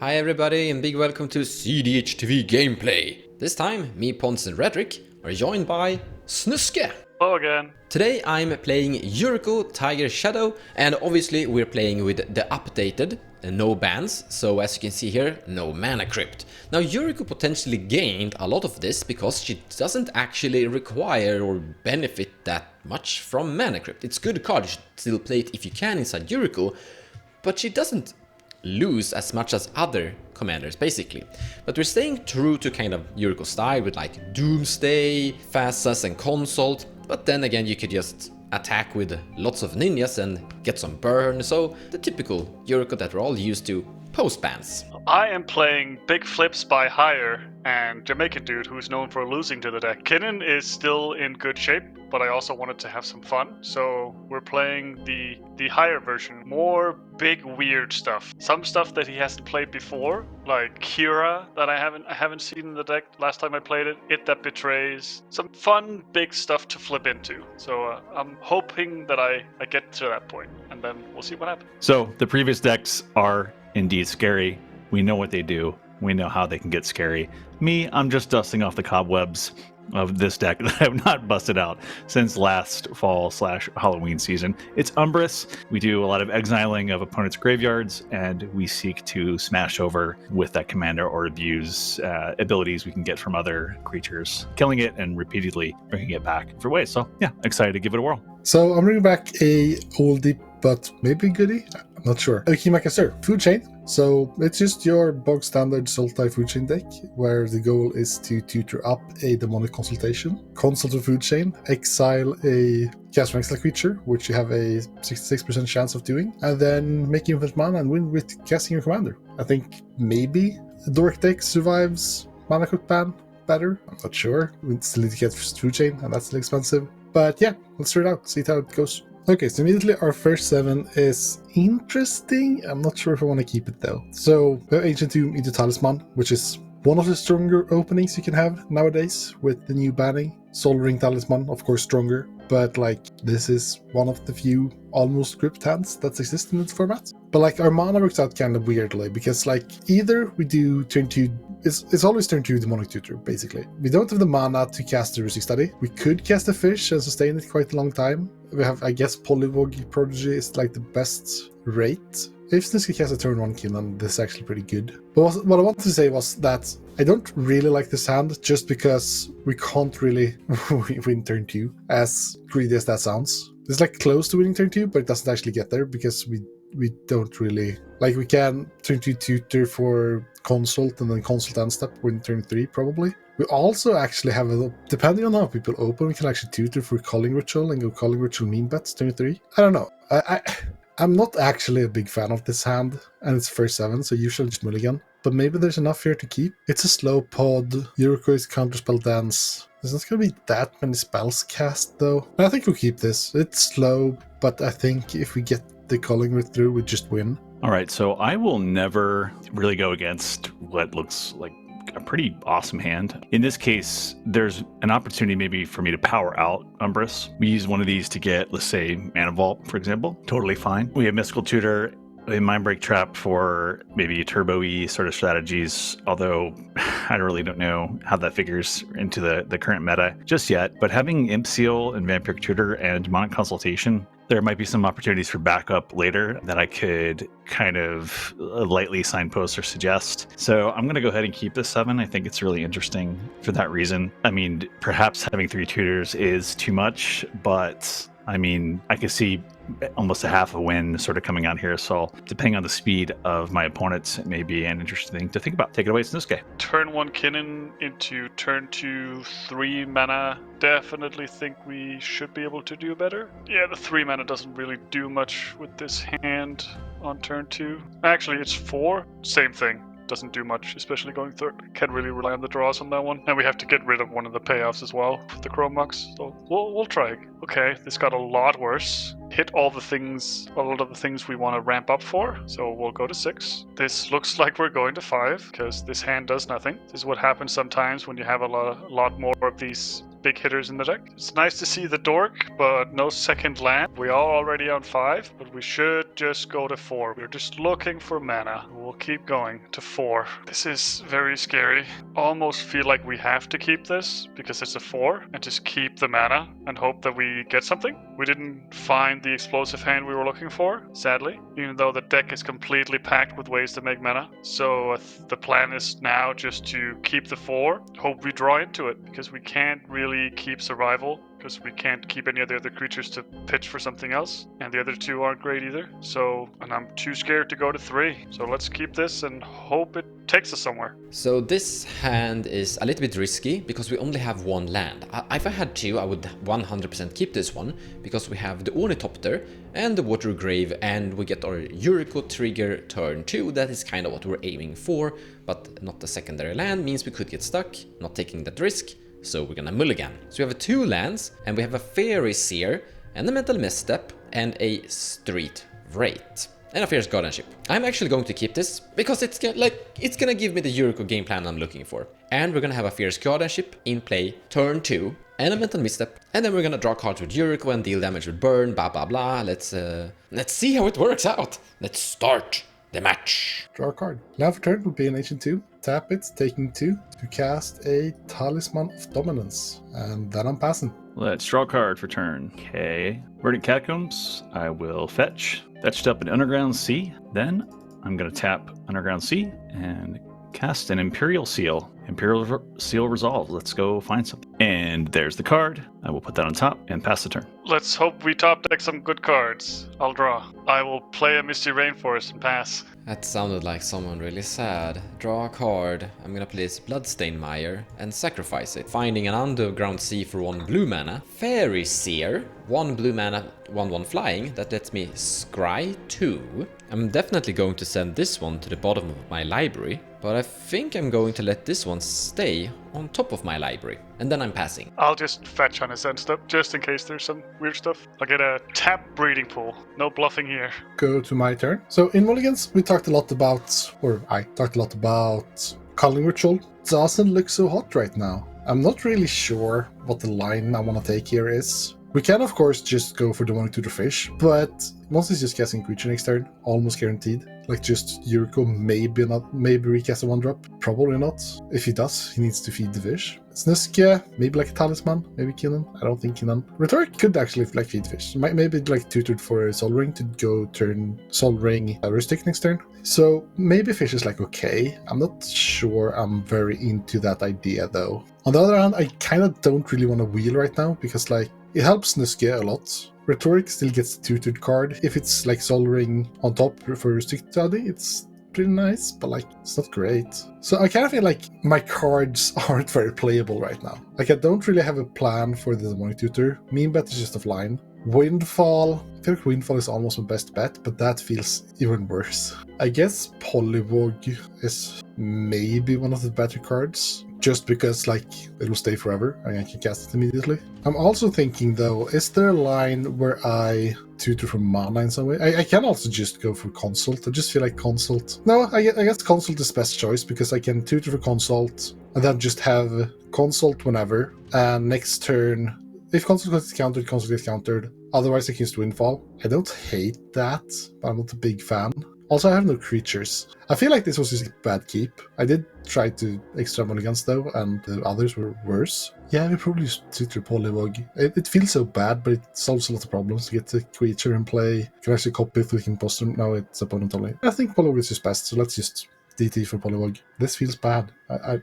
Hi everybody and big welcome to cEDH TV gameplay. This time, me, Pons and Redrick are joined by Snuske. Hello again. Today I'm playing Yuriko, Tiger Shadow, and obviously we're playing with the updated no bans, so as you can see here, no mana crypt. Now Yuriko potentially gained a lot of this because she doesn't actually require or benefit that much from mana crypt. It's a good card, you should still play it if you can inside Yuriko, but she doesn't lose as much as other commanders basically. But we're staying true to kind of Yuriko style with like Doomsday, Phasas and Consult, but then again you could just attack with lots of ninjas and get some burn, so the typical Yuriko that we're all used to post bans. I am playing Big Flips by Hire and Jamaican dude who's known for losing to the deck. Kinnan is still in good shape, but I also wanted to have some fun, so we're playing the Hire version. More big weird stuff. Some stuff that he hasn't played before, like Kira that I haven't seen in the deck last time I played it. It That Betrays. Some fun big stuff to flip into. So I'm hoping that I get to that point, and then we'll see what happens. So the previous decks are indeed scary. We know what they do. We know how they can get scary. Me, I'm just dusting off the cobwebs of this deck that I have not busted out since last fall/Halloween season. It's Umbris. We do a lot of exiling of opponents' graveyards, and we seek to smash over with that commander or abuse abilities we can get from other creatures, killing it and repeatedly bringing it back for ways. So yeah, excited to give it a whirl. So I'm bringing back a oldie but maybe goodie. I'm not sure. Ukkima Cazur, food chain. So it's just your bog standard Sultai food chain deck, where the goal is to tutor up a demonic consultation, consult a food chain, exile a cast exile creature, which you have a 66% chance of doing, and then make infinite mana and win with casting your commander. I think maybe the Dork deck survives mana cook ban better. I'm not sure. We still need to get food chain, and that's still expensive. But yeah, let's try it out, see how it goes. Okay, so immediately our first 7 is interesting. I'm not sure if I want to keep it though. So we have Ancient Tomb into Talisman, which is one of the stronger openings you can have nowadays with the new banning. Soul Ring Talisman, of course, stronger, but like this is one of the few almost script hands that exist in this format. But like our mana works out kind of weirdly because like either we do turn 2, it's always turn 2 Demonic Tutor basically. We don't have the mana to cast the Rustic Study. We could cast a fish and sustain it quite a long time. We have, I guess, Polywog Prodigy is like the best rate. If Snuske casts a turn 1 Kinnan, this is actually pretty good. But what I wanted to say was that I don't really like this hand just because we can't really win turn 2, as greedy as that sounds. It's like close to winning turn 2, but it doesn't actually get there because we don't really... Like we can turn 2 tutor for consult and then consult and step win turn 3 probably. We also actually have depending on how people open, we can actually tutor for Calling Ritual and go Calling Ritual mean bets turn 3. I don't know. I'm not actually a big fan of this hand, and it's first 7, so usually just mulligan. But maybe there's enough here to keep. It's a slow pod. Yuriko is Counterspell Dance. There's not going to be that many spells cast, though. I think we'll keep this. It's slow, but I think if we get the Calling Ritual through, we just win. All right, so I will never really go against what looks like a pretty awesome hand. In this case, there's an opportunity maybe for me to power out Umbris. We use one of these to get, let's say, Mana Vault, for example. Totally fine. We have Mystical Tutor, a Mindbreak Trap for maybe turbo-y sort of strategies, although I really don't know how that figures into the current meta just yet. But having Imp Seal and Vampiric Tutor and Demonic Consultation, there might be some opportunities for backup later that I could kind of lightly signpost or suggest. So I'm going to go ahead and keep this 7. I think it's really interesting for that reason. I mean, perhaps having 3 tutors is too much, but I mean, I could see almost a half a win sort of coming out here. So depending on the speed of my opponents, it may be an interesting thing to think about. Take it away, Snuske. Turn 1 Kinnan into turn 2 3 mana. Definitely think we should be able to do better. Yeah, the 3 mana doesn't really do much with this hand on turn 2. Actually, it's 4. Same thing. Doesn't do much, especially going third. Can't really rely on the draws on that one. And we have to get rid of one of the payoffs as well, the Chrome Mux. So we'll try. Okay, this got a lot worse. Hit a lot of the things we want to ramp up for. So we'll go to 6. This looks like we're going to 5, because this hand does nothing. This is what happens sometimes when you have a lot more of these big hitters in the deck. It's nice to see the Dork, but no second land. We are already on 5, but we should just go to 4. We're just looking for mana. We'll will keep going to 4. This is very scary. Almost feel like we have to keep this because it's a 4 and just keep the mana and hope that we get something. We didn't find the explosive hand we were looking for, sadly, even though the deck is completely packed with ways to make mana. So the plan is now just to keep the 4, hope we draw into it, because we can't really keep survival, because we can't keep any of the other creatures to pitch for something else, and the other 2 aren't great either. So, and I'm too scared to go to 3. So let's keep this and hope it takes us somewhere. So this hand is a little bit risky because we only have 1 land. If I had 2, I would 100% keep this one because we have the Ornithopter and the Water Grave, and we get our Yuriko trigger turn 2. That is kind of what we're aiming for, but not the secondary land means we could get stuck, not taking that risk. So we're gonna mulligan. So we have 2 lands, and we have a Fairy Seer, and a Mental Misstep, and a Street Wraith, and a Fierce Guardianship. I'm actually going to keep this, because it's gonna give me the Yuriko game plan I'm looking for. And we're gonna have a Fierce Guardianship in play, turn 2, and a Mental Misstep, and then we're gonna draw cards with Yuriko and deal damage with Burn, blah blah blah. Let's see how it works out. Let's start the match. Draw a card. Land for turn will be an Ancient 2. Tap it, taking 2 to cast a Talisman of Dominance. And then I'm passing. Let's draw a card for turn. Okay. Verdant Catacombs. I will fetch. Fetched up an Underground Sea. Then I'm going to tap Underground Sea and cast an Imperial Seal. Imperial Seal resolved. Let's go find something. And there's the card. I will put that on top and pass the turn. Let's hope we top deck some good cards. I'll draw. I will play a Misty Rainforest and pass. That sounded like someone really sad. Draw a card. I'm gonna place Bloodstain Mire and sacrifice it. Finding an Underground Sea for 1 blue mana. Fairy Seer, 1 blue mana, 1/1 flying. That lets me scry 2. I'm definitely going to send this one to the bottom of my library, but I think I'm going to let this one stay on top of my library. And then I'm passing. I'll just fetch on his end stuff, just in case there's some weird stuff. I'll get a tap breeding pool. No bluffing here. Go to my turn. So in Mulligans, we talked a lot about, or I talked a lot about Culling Ritual. Doesn't look so hot right now. I'm not really sure what the line I want to take here is. We can, of course, just go for Demonic Tutor Fish, but once he's just casting creature next turn, almost guaranteed. Like just Yuriko, maybe recast a 1-drop. Probably not. If he does, he needs to feed the fish. Snuske, maybe like a Talisman, maybe Kinnan. I don't think Kinnan. Rhetoric could actually like feed fish. Maybe like tutored for a Soul Ring to go turn Soul Ring Rustic next turn. So maybe fish is like okay. I'm not sure I'm very into that idea though. On the other hand, I kind of don't really want to wheel right now because like it helps Snuske a lot. Rhetoric still gets the tutored card. If it's like Soul Ring on top for Rustic Study, it's pretty nice, but like it's not great. So I kind of feel like my cards aren't very playable right now. Like I don't really have a plan for the Demonic Tutor. Mean Bet is just offline. Windfall. I feel like Windfall is almost my best bet, but that feels even worse. I guess Polywog is maybe one of the better cards, just because like it will stay forever and I can cast it immediately. I'm also thinking though, is there a line where I tutor from mana in some way? I can also just go for Consult. I just feel like Consult. No, I guess Consult is best choice because I can tutor for Consult and then just have Consult whenever. And next turn, if Consult gets countered, Consult gets countered. Otherwise I can use Windfall. I don't hate that, but I'm not a big fan. Also, I have no creatures. I feel like this was just a bad keep. I did try to extra mulligans though, and the others were worse. Yeah, we probably just tutor Polywog. It feels so bad, but it solves a lot of problems to get the creature in play. You can actually copy it with imposter. Now it's opponent only. I think Polywog is just best, so let's just DT for Polywog. This feels bad. I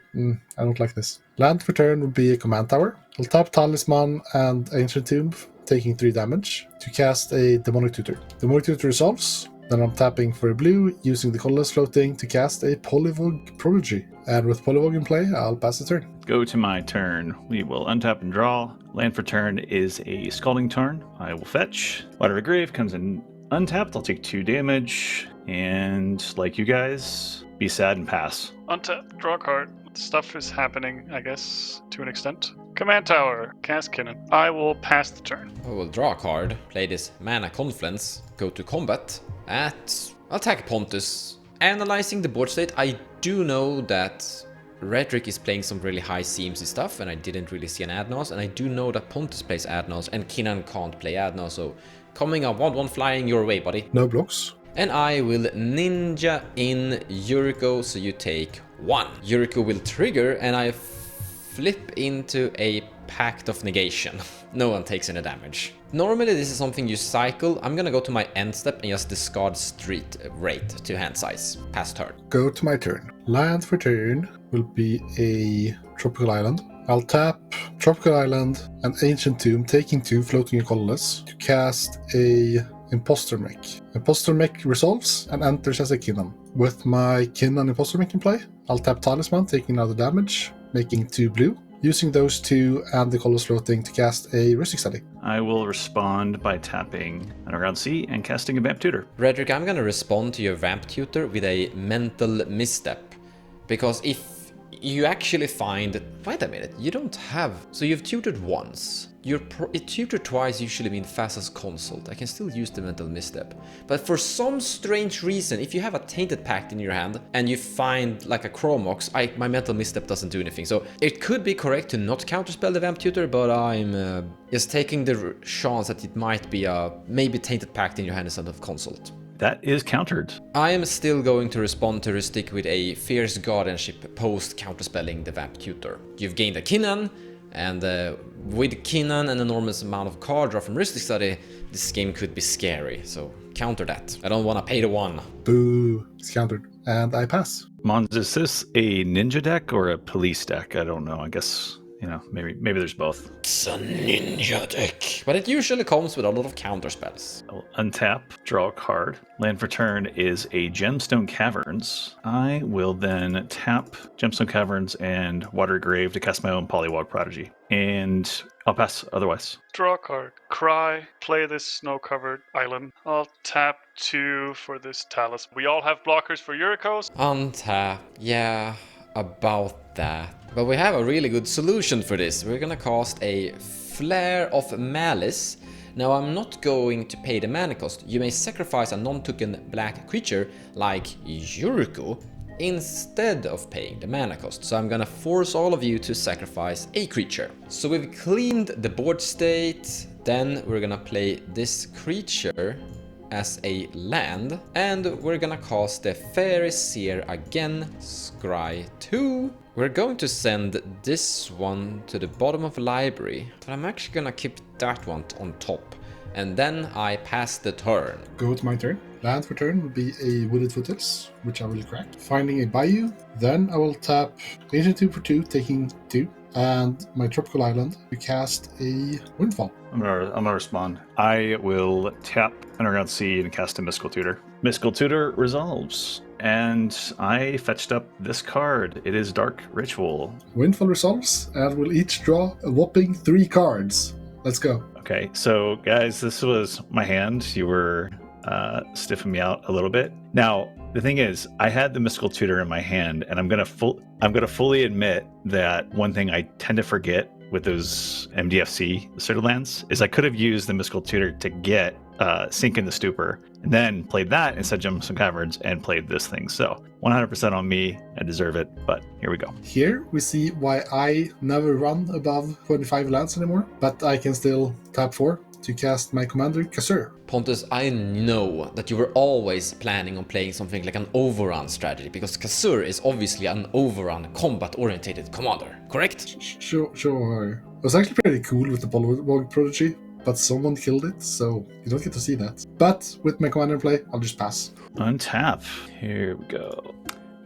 don't like this. Land for turn would be a command tower. I'll tap Talisman and Ancient Tomb, taking 3 damage, to cast a Demonic Tutor. Demonic Tutor resolves. Then I'm tapping for a blue, using the colorless floating to cast a Polywog Prodigy. And with Polywog in play, I'll pass the turn. Go to my turn. We will untap and draw. Land for turn is a Scalding Tarn. I will fetch. Water of the Grave comes in untapped. I'll take 2 damage. And like you guys, be sad and pass. Untap, draw a card. Stuff is happening, I guess, to an extent. Command Tower, cast Kinnan. I will pass the turn. I will draw a card, play this Mana Confluence, go to combat. Attack Pontus. Analyzing the board state, I do know that Rhetoric is playing some really high CMC stuff, and I didn't really see an Adnos, and I do know that Pontus plays Adnos, and Kinnan can't play Adnos, so coming a 1/1 flying your way, buddy. No blocks. And I will ninja in Yuriko, so you take 1. Yuriko will trigger and I flip into a Pact of Negation. No one takes any damage. Normally this is something you cycle. I'm gonna go to my end step and just discard Street Rate to hand size. Pass turn. Go to my turn. Land for turn will be a Tropical Island. I'll tap Tropical Island and Ancient Tomb, taking 2, floating and colorless, to cast a Imposter Mech. Imposter Mech resolves and enters as a Kinnan. With my Kinnan Imposter Mech in play, I'll tap Talisman, taking another damage, making 2 blue. Using those 2 and the colors floating to cast a Rustic Study. I will respond by tapping Underground Sea and casting a Vamp Tutor. Redrick, I'm gonna respond to your Vamp Tutor with a Mental Misstep. Because if you actually find... Wait a minute, you don't have... So you've tutored once. It tutored twice usually mean fast as consult. I can still use the Mental Misstep. But for some strange reason, if you have a Tainted Pact in your hand and you find like a Chromox, my Mental Misstep doesn't do anything. So it could be correct to not counterspell the Vamp Tutor, but I'm just taking the chance that it might be a maybe Tainted Pact in your hand instead of consult. That is countered. I am still going to respond to Rustic with a Fierce Guardianship post counterspelling the Vamp Tutor. You've gained a Kinnan, and with Kinnan and enormous amount of card draw from Rustic Study, this game could be scary, so counter that. I don't want to pay the 1. Boo, it's countered. And I pass. Mons, is this a ninja deck or a police deck? I don't know. I guess, maybe there's both. It's a ninja deck. But it usually comes with a lot of counter spells. I'll untap, draw a card. Land for turn is a Gemstone Caverns. I will then tap Gemstone Caverns and Water Grave to cast my own Polywog Prodigy. And I'll pass otherwise. Draw a card. Cry. Play this snow-covered island. I'll tap 2 for this Talus. We all have blockers for Yurikos. Untap. Yeah, about that. But we have a really good solution for this. We're gonna cast a Flare of Malice. Now I'm not going to pay the mana cost. You may sacrifice a non-token black creature like Yuriko instead of paying the mana cost. So I'm gonna force all of you to sacrifice a creature. So we've cleaned the board state. Then we're gonna play this creature as a land, and we're gonna cast the Fairy Seer again, scry 2. We're going to send this one to the bottom of the library, but I'm actually gonna keep that one on top, and then I pass the turn. Go to my turn. Land for turn will be a Wooded Foothills, which I will crack. Finding a Bayou, then I will tap Ancient 2 for 2, taking 2, and my Tropical Island to cast a Windfall. I'm gonna respond. I will tap Underground Sea and cast a Mystical Tutor. Mystical Tutor resolves, and I fetched up this card. It is Dark Ritual. Windfall resolves, and we'll each draw a whopping 3 cards. Let's go. Okay, so guys, this was my hand. You were stiffing me out a little bit. Now, the thing is, I had the Mystical Tutor in my hand, and I'm gonna fully admit that one thing I tend to forget with those MDFC asserted lands is I could have used the Mystical Tutor to get Sink in the Stupor, and then played that instead of Gemstone Caverns and played this thing. So 100% on me. I deserve it, but here we go. Here we see why I never run above 25 lands anymore, but I can still tap 4 to cast my commander Cazur. Pontus, I know that you were always planning on playing something like an overrun strategy, because Cazur is obviously an overrun combat-orientated commander, correct? Sure. It was actually pretty cool with the Polywog Prodigy, but someone killed it, so you don't get to see that. But with my commander in play, I'll just pass. Untap. Here we go.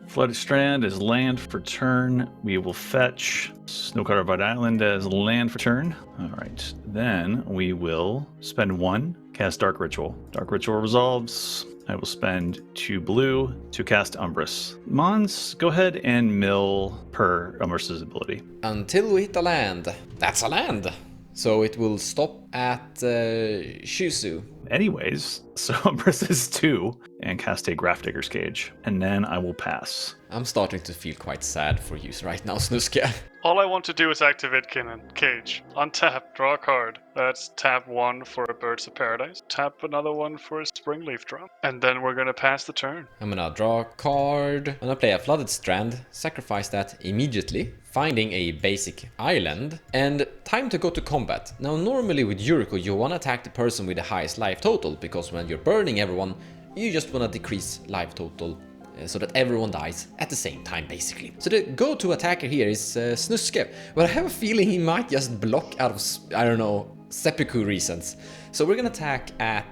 Flooded Strand is land for turn. We will fetch Snow-Covered Island as land for turn. All right. Then we will spend 1, cast Dark Ritual. Dark Ritual resolves. I will spend 2 blue to cast Umbris. Mons, go ahead and mill per Umbris' ability. Until we hit a land. That's a land. So it will stop at Shusu. Anyways, so Umbris is 2 and cast a Grafdigger's Cage. And then I will pass. I'm starting to feel quite sad for you right now, Snuskia. All I want to do is activate Kinnan. Cage. Untap, draw a card. That's tap 1 for a Birds of Paradise. Tap another one for a Springleaf Drum. And then we're gonna pass the turn. I'm gonna draw a card. I'm gonna play a Flooded Strand, sacrifice that immediately, finding a basic island, and time to go to combat. Now normally with Yuriko you wanna attack the person with the highest life total, because when you're burning everyone, You just want to decrease life total so that everyone dies at the same time, basically. So the go-to attacker here is Snuske, but I have a feeling he might just block out of, I don't know, seppuku reasons. So we're gonna attack at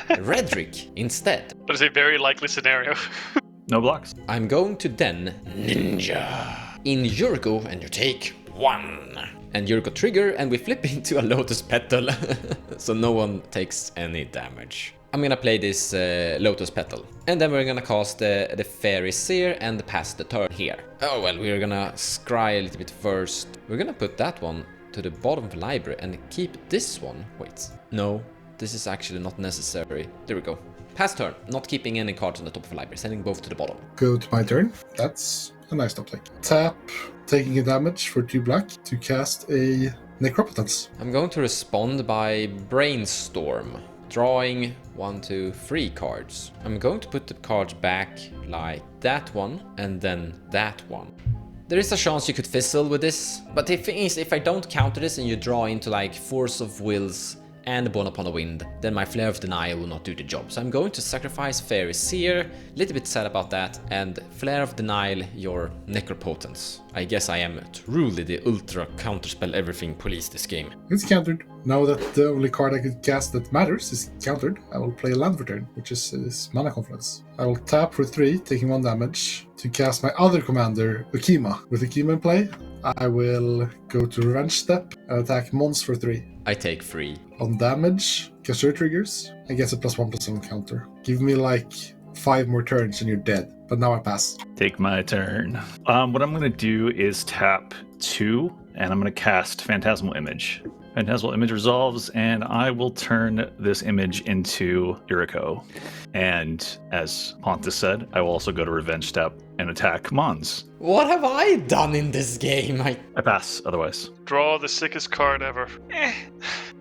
Redrick instead. That is a very likely scenario. No blocks. I'm going to then Ninja in Yuriko, and you take 1. And Yuriko trigger, and we flip into a Lotus Petal, so no one takes any damage. I'm gonna play this Lotus Petal. And then we're gonna cast the Fairy Seer and pass the turn here. Oh well, we're gonna scry a little bit first. We're gonna put that one to the bottom of the library and keep this one. Wait, no, this is actually not necessary. There we go. Pass turn, not keeping any cards on the top of the library, sending both to the bottom. Go to my turn. That's a nice top play. Tap, taking a damage for 2 black to cast a Necropotence. I'm going to respond by Brainstorm. Drawing 1, 2, 3 cards. I'm going to put the cards back like that one and then that one. There is a chance you could fizzle with this, but the thing is, if I don't counter this and you draw into like Force of Wills and Born Upon a Wind, then my Flare of Denial will not do the job. So I'm going to sacrifice Fairy Seer, a little bit sad about that, and Flare of Denial your Necropotence. I guess I am truly the ultra counterspell everything police this game. It's countered. Now that the only card I could cast that matters is countered, I will play a land for turn, which is Mana Confluence. I will tap for 3, taking 1 damage, to cast my other commander, Ukkima. With Ukkima in play, I will go to Revenge Step and attack Mons for 3. I take 3. On damage, Cazur triggers and gets a +1/+1 counter. Give me like 5 more turns and you're dead. But now I pass. Take my turn. What I'm going to do is tap 2, and I'm going to cast Phantasmal Image. Phantasmal Image resolves, and I will turn this image into Yuriko. And as Pontus said, I will also go to Revenge Step and attack Mons. What have I done in this game? I pass otherwise. Draw the sickest card ever.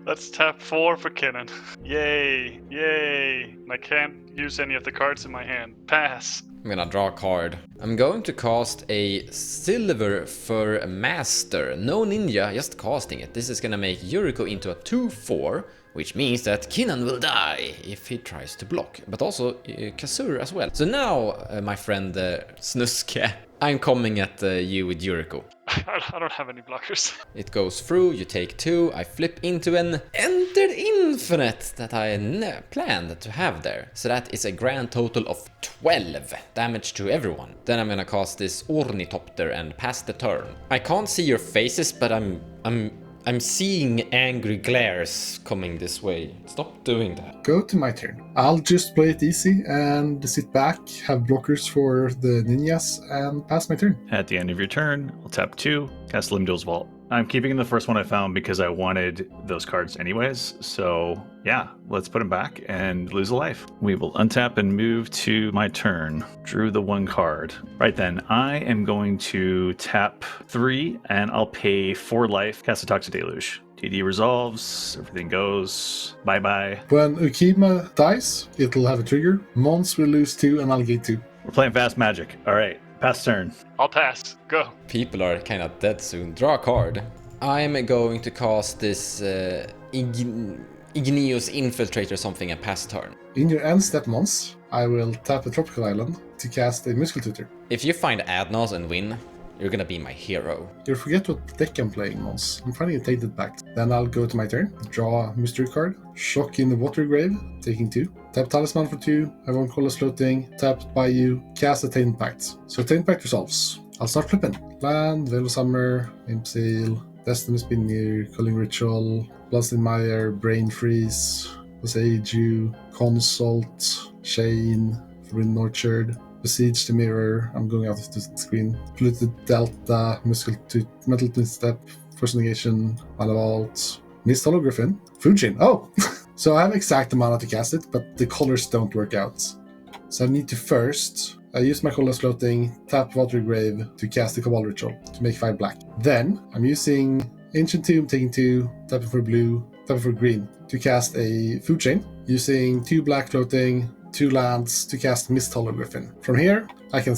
Let's tap 4 for Kinnan. Yay, yay. And I can't use any of the cards in my hand. Pass. I'm gonna draw a card. I'm going to cast a Silver Fur Master. No ninja, just casting it. This is gonna make Yuriko into a 2/4, which means that Kinnan will die if he tries to block. But also Cazur as well. So now, my friend Snuske, I'm coming at you with Yuriko. I don't have any blockers. It goes through, you take 2, I flip into an Entered Infinite that I planned to have there. So that is a grand total of 12 damage to everyone. Then I'm gonna cast this Ornithopter and pass the turn. I can't see your faces, but I'm seeing angry glares coming this way. Stop doing that. Go to my turn. I'll just play it easy and sit back, have blockers for the ninjas, and pass my turn. At the end of your turn, I'll tap 2, cast Limdol's Vault. I'm keeping the first one I found because I wanted those cards anyways. So yeah, let's put them back and lose a life. We will untap and move to my turn. Drew the 1 card. Right then, I am going to tap 3 and I'll pay 4 life, cast a Toxic Deluge. TD resolves, everything goes bye-bye. When Ukkima dies, it'll have a trigger. Mons will lose 2 and I'll gain 2. We're playing fast magic. All right, pass turn. I'll pass. Go. People are kind of dead soon. Draw a card. I'm going to cast this Igneous Infiltrator something and pass turn. In your end step, Mons, I will tap a tropical island to cast a Musical Tutor. If you find Adnos and win, you're gonna be my hero. You forget what deck I'm playing, Mons. I'm finding a Tainted Pact. Then I'll go to my turn, draw a mystery card, Shock in the Water Grave, taking 2. Tap Talisman for 2, have 1 colorless floating, tapped by you, cast a Tainted Pact. So Tainted Pact resolves. I'll start flipping. Land, Veil of Summer, Imp Seal, Destiny Spinner, Culling Ritual, Bloodstained Mire, Brain Freeze, Sage, Consult, Chain, Forbidden Orchard, Besiege the Mirror, I'm going out of the screen, Polluted Delta, Metal Twin Step, Force Negation, Mana Vault, Mist Hologriffin, Food Chain, oh! So I have exact mana to cast it, but the colors don't work out. So I need to first, I use my colorless floating, tap Water Grave to cast the Cabal Ritual to make 5 black. Then I'm using Ancient Tomb, taking 2, tapping for blue, tapping for green to cast a Food Chain, using 2 black floating, 2 lands to cast Mist Hologriffin. From here, I can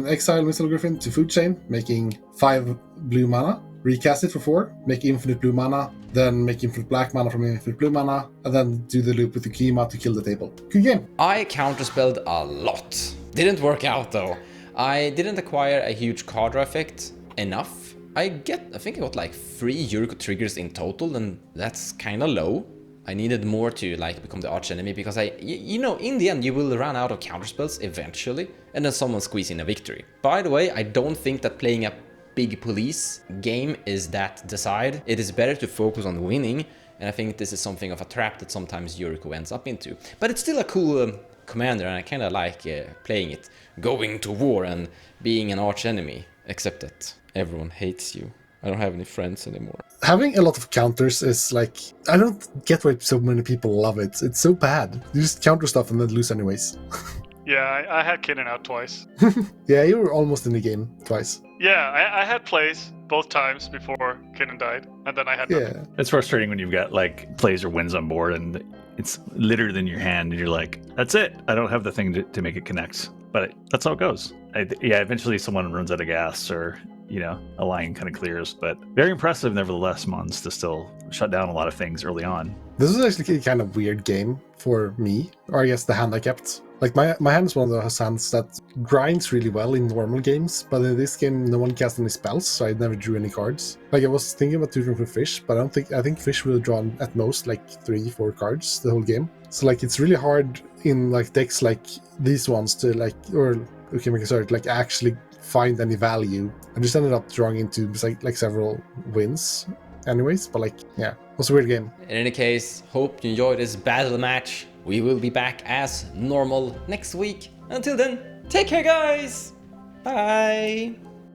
exile Mist Hologriffin to Food Chain, making 5 blue mana, recast it for 4, make infinite blue mana, then make infinite black mana from infinite blue mana, and then do the loop with Ukkima to kill the table. Good game. I counterspelled a lot. Didn't work out though. I didn't acquire a huge card draw effect enough. I think I got like 3 Yuriko triggers in total, and that's kinda low. I needed more to like become the arch enemy because you know, in the end you will run out of counterspells eventually, and then someone squeeze in a victory. By the way, I don't think that playing a big police game is that decide. It is better to focus on winning, and I think this is something of a trap that sometimes Yuriko ends up into. But it's still a cool commander, and I kinda like playing it, going to war and being an arch enemy, except that everyone hates you. I don't have any friends anymore. Having a lot of counters is like, I don't get why so many people love it. It's so bad. You just counter stuff and then lose anyways. Yeah, I had Kinnan out twice. Yeah, you were almost in the game twice. Yeah, I had plays both times before Kinnan died, and then I had nothing. Yeah. It's frustrating when you've got like plays or wins on board and it's littered in your hand and you're like, that's it. I don't have the thing to make it connect. But that's how it goes. Eventually someone runs out of gas or, you know, a line kind of clears. But very impressive, nevertheless, Mons, to still shut down a lot of things early on. This was actually a kind of weird game for me, or I guess the hand I kept. Like my hand is one of those hands that grinds really well in normal games, but in this game no one cast any spells, so I never drew any cards. Like I was thinking about tutoring for Fish, but I think Fish would have drawn at most like 3-4 cards the whole game. So like it's really hard in like decks like these ones to like, or Ukkima, like actually find any value. I just ended up drawing into like several wins anyways, but like, yeah, it was a weird game. In any case, hope you enjoyed this battle match. We will be back as normal next week. Until then, take care guys! Bye!